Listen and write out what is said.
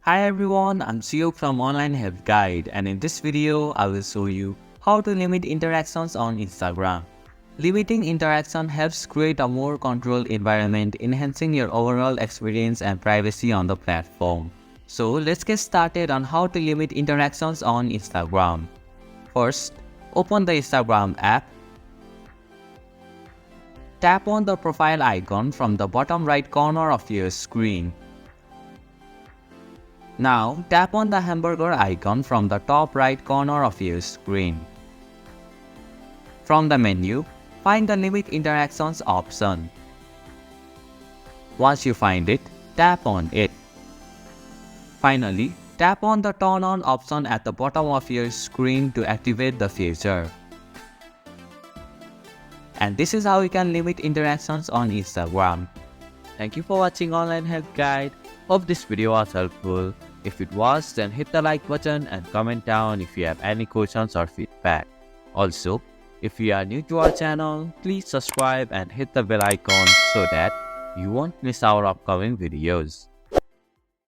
Hi everyone, I'm Siyok from Online Help Guide, and in this video, I will show you how to limit interactions on Instagram. Limiting interaction helps create a more controlled environment, enhancing your overall experience and privacy on the platform. So let's get started on how to limit interactions on Instagram. First, open the Instagram app. Tap on the profile icon from the bottom right corner of your screen. Now, tap on the hamburger icon from the top right corner of your screen. From the menu, find the Limit Interactions option. Once you find it, tap on it. Finally, tap on the Turn On option at the bottom of your screen to activate the feature. And this is how you can limit interactions on Instagram. Thank you for watching Online Help Guide. Hope this video was helpful. If it was, then hit the like button and comment down if you have any questions or feedback. Also, if you are new to our channel, please subscribe and hit the bell icon so that you won't miss our upcoming videos.